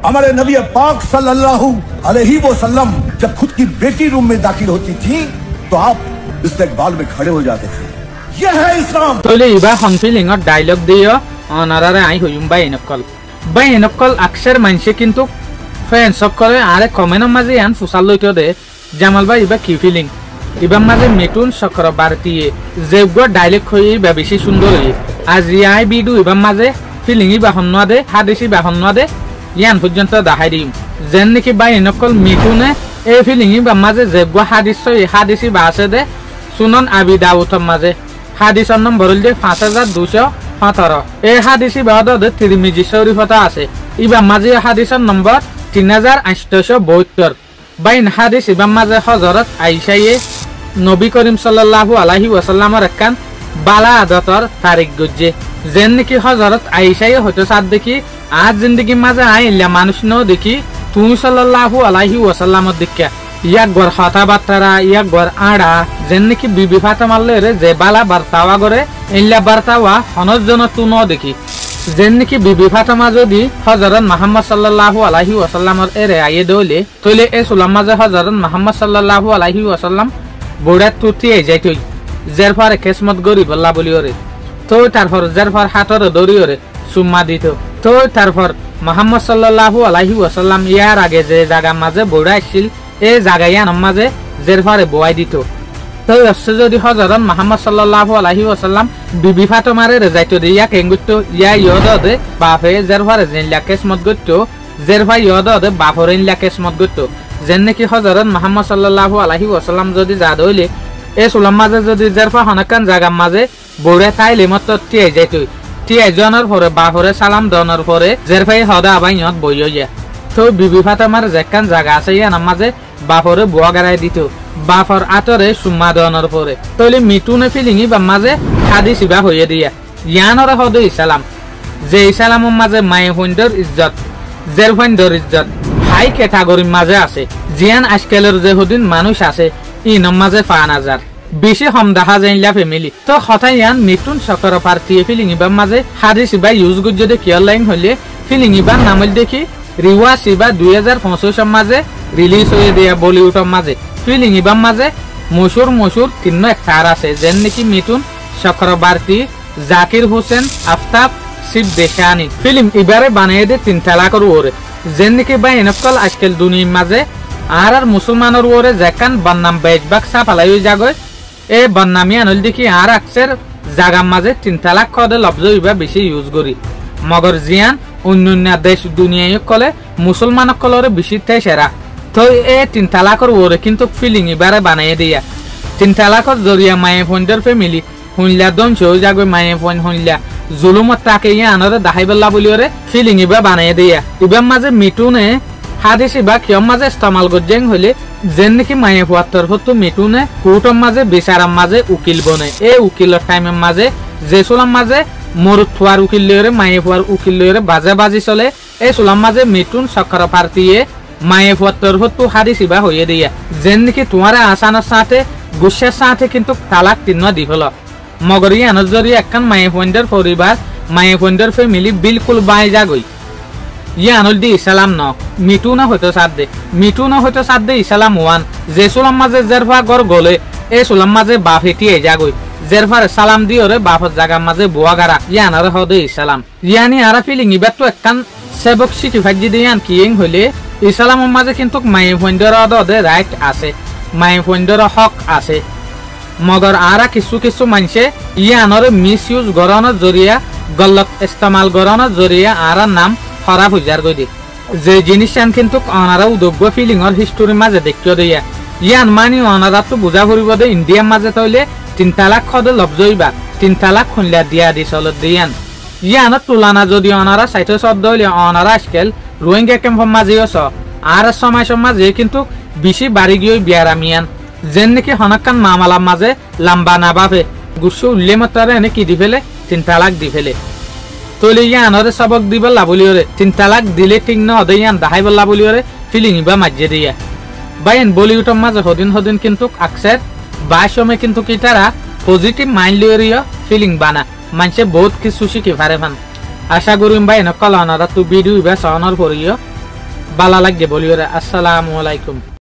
हमारे नबी पाक सल्लल्लाहु अलैहि वसल्लम जब खुद की बेटी रूम में दाखिल होती थी तो आप इस्तेकबाल में खड़े हो जाते थे। यह है इस्लाम। तोले इबा हनफिलिंग और डायलॉग दियो अनारारे आई हुयुम बाय नकल अक्सर मानसे किन्तु फैन सकले आरे कमेन्ट माजे यान फुसाल लइतो दे জামাল ভাই ইবা কি ফিলিং ইবা মাঝে মিটুন চক্রবর্তী যেগ ডাইলেক্ট হই বা বেশি সুন্দর হই আজ রিয়াই বিডু ইবা মাঝে ফিলিং ইবা হন্না দে হাদিসি বা হন্না দে ইয়ান পর্যন্ত দেখাই দিম যেন নাকি বাই নকল মিটুনে এই ফিলিং ইবা মাঝে যেগ হাদিসি বা আছে দে সুনন আবি দাউদ মাঝে হাদিসর নম্বর হল যে 5217 এই হাদিসি বা দে তিরমিজি শরীফতা আছে ইবা মাঝে হাদিসর নম্বর 3872 বাইন হাদিস ইবাম মাঝে হযরত আয়েশায়ে নবী করিম সাল্লাল্লাহু আলাইহি ওয়াসাল্লামের একখান বালা আদতর তারিখ গজ্জে যেন নাকি হযরত আয়েশায়ে হয়তো সাদ দেখি আজ জিন্দেগি মাঝে আইলা মানুষ ন দেখি তুমি সাল্লাল্লাহু আলাইহি ওয়াসাল্লামের দিকে ইয়াক গর কথাবার্তা ইয়াক গর আড়া যেন নাকি বিবি ফাতেমার রে যে বালা বার্তাওয়া করে ইল্লা বার্তাওয়া হনজন তু ন দেখি যেন নাকি বিবি ফাতেমা যদি হযরত মুহাম্মদ সাল্লাল্লাহু আলাইহি ওয়াসাল্লামের এরে আইয়ে দইলে তইলে এ সুলাম মাঝে হযরত মুহাম্মদ সাল্লাল্লাহু আলাইহি ওয়াসাল্লাম বড়া তুতি যাইতই জেরফারে কিসমত গরি বল্লা বলিওরে তো তারপর জেরফার হাতর দরিওরে সুম্মা দিত তো তারপর মুহাম্মদ সাল্লাল্লাহু আলাইহি ওয়াসাল্লাম ইয়ার আগে যে জায়গা মাঝে বড়া আসছিল এই জায়গায়ান মাঝে জেরফারে বয়াই দিত তো আসছে যদি হযরত মুহাম্মদ সাল্লাল্লাহু আলাইহি ওয়াসাল্লাম বিবি ফাতেমারে যাইতো দিয়া কেঙ্গুতো ইয়া ইয়দে বাপে জেরফারে জিনলা কিসমত গতো জেরফা ইয়দে বাপরে ইনলা কিসমত গতো যেন নাকি হযরত মুহাম্মদ সাল্লাল্লাহু আলাইহি ওয়াসাল্লাম যদি যা দইলে এই সুলাম মাঝে যদি জেরফা হনকান জায়গা মাঝে বড়া তাইলে মত টিয়ে যাইতো টিয়ে জনের পরে বাপরে সালাম দনের পরে জেরফাই হদা আবাইয়ত বইয়া তো বিবি ফাতেমার যেকান জায়গা আছে ইয়া নামাজে বাপরে বুয়া গারাই দিত বাপর আতরে সুম্মা দনের পরে তইলে মিটুনে ফিলিংই বা মাঝে হাদিস ইবা হইয়ে দিয়া ইয়ানরে হদে ইসলাম যে ইসলামের মাঝে মায়ে হইন্দর ইজ্জত জের হইন্দর ইজ্জত হাই ক্যাটাগরির মাঝে আছে জিয়ান আজকালের যে হদিন মানুষ আছে ইনম মাঝে 5000 বেশি হম দেখা যাইলা ফ্যামিলি তো হঠাৎ ইয়ান মিটুন সকর পার্টি ফিলিং ইবা মাঝে হাদিস ইবা ইউজ গুড যদি কিয়ার লাইন হইলে ফিলিং ইবা নামল দেখি রিওয়া সিবা 2025 মাঝে রিলিজ হয়ে দিয়া বলিউডের মাঝে ফিলিং ইবা মাঝে মশুর তিন্ন একটার আছে যেন নাকি মিটুন চক্রবর্তী জাকির হোসেন আফতাব শিব দেশানি ফিল্ম ইবারে বানিয়ে দে 3 তালাকর ওরে যেন নাকি বা এনকল আজকাল দুনিয়ার মাঝে আর মুসলমানের ওরে যেকান বন্নাম বেজবাক সাফালাই জাগয় এ বন্নামি আনল দেখি আর আকসের জাগার মাঝে 3 তালাক কদে লফজ ইবা বেশি ইউজ করি মগর জিয়ান অন্যান্য দেশ দুনিয়ায় কলে মুসলমান কলরে বেশি সেরা তো এ 3 তালাকর ওরে কিন্তু ফিলিং ইবারে বানিয়ে দিয়া 3 তালাকর জরিয়া মায়ে ফন্ডার ফ্যামিলি হুনলা দঞ্চ জাগবে মায়ে ফোন হুনলা জুলুমত তাকে ইয়া আনরে দাহাইবল্লা বলিওরে ফিলিং ইবা বানিয়ে দিয়া ইবাম মাঝে মিটুনে হাদিস ইবা কিয়ম মাঝে ইস্তেমাল গজেং হইলে যেন নাকি মায়ে ফুয়াত্তর হতো মিটুনে কোর্টর মাঝে বিচারার মাঝে উকিল বনে এই উকিলের টাইমের মাঝে যে সুলাম মাঝে মরুত ফুয়ার উকিল লইরে মায়ে ফুয়ার উকিল লইরে বাজি চলে এই সুলাম মাঝে মিটুন চক্র পার্টিয়ে মায়ে ফুয়াত্তর হতো হাদিস ইবা হইয়ে দিয়া যেন নাকি তোমারে আসানোর সাথে গুসের সাথে কিন্তু তালাক 3 দি হলো মগর ইয়ানোর জরি একখান মায়ে ফন্ডার পরিবার মায়ে ফন্ডার ফ্যামিলি বিলকুল বাই যাগই ইয়ানুল দি ইসলাম ন মিটুনা হয়তো সাদ দে ইসলাম ওয়ান যে সুলাম মাঝে জেরফা গর গলে এই সুলাম মাঝে বাপ হেটিয়ে যাগই জেরফার সালাম দিওরে বাপর জায়গা মাঝে বুয়াগারা ইয়ানারে হদে ইসলাম ইয়ানি আরা ফিলিং ইবা তো একখান সেবক শিখি ফাজি দিয়ান কিং হইলে ইসলামের মাঝে কিন্তু মায়ে ফন্ডার অদে রাইট আছে মায়ে ফন্ডার হক আছে মগর আরা কিছু মানছে ইয়ানরে মিস ইউজ গরানোর জরিয়া গলত ইস্তেমাল গরানোর জরিয়া আরা নাম খারাপ হয়ে যার গদি যে জিনিসান কিন্তু অনারা উদ্যোগ ফিলিংর হিস্টোরির মাঝে দেখিও দিয়া ইয়ান মানি অনারা তো বুঝা ফুরিব দে ইন্ডিয়ার মাঝে তইলে 3 তালাক খদে লবজইবা 3 তালাক খুনলা দিয়া দি চলত দিয়ান ইয়ানত তুলনা যদি অনারা সাইতে শব্দ হইলে অনারা আজকাল রোহিঙ্গা ক্যাম্পের মাঝেও আর সময় মাঝে কিন্তু বেশি বাড়ি গিয়ে বিয়ারামিয়ান যেন নাকি হনকান মামালার মাঝে লম্বা না বাপে গুসু উল্লে মতারে এনে কি দি ফেলে 3 তালাক দি ফেলে তইলে ইয়ানরে সবক দিবল্লা বলিওরে 3 তালাক দিলে ঠিক ন হদে ইয়ান দাহাইবল্লা বলিওরে ফিলিং ইবা মাঝে দিয়া বাইন বলিউডের মাঝে হদিন কিন্তু আকসের বাসমে কিন্তু কি তারা পজিটিভ মাইন্ড লিওরিয়া ফিলিং বানা মানছে বহুত কিছু শিখি পারে ফান আশা করিম বাইন কল অনারা তো ভিডিও ইবা সহনর পরিও বালা লাগে বলি ওরা। আসসালামু আলাইকুম।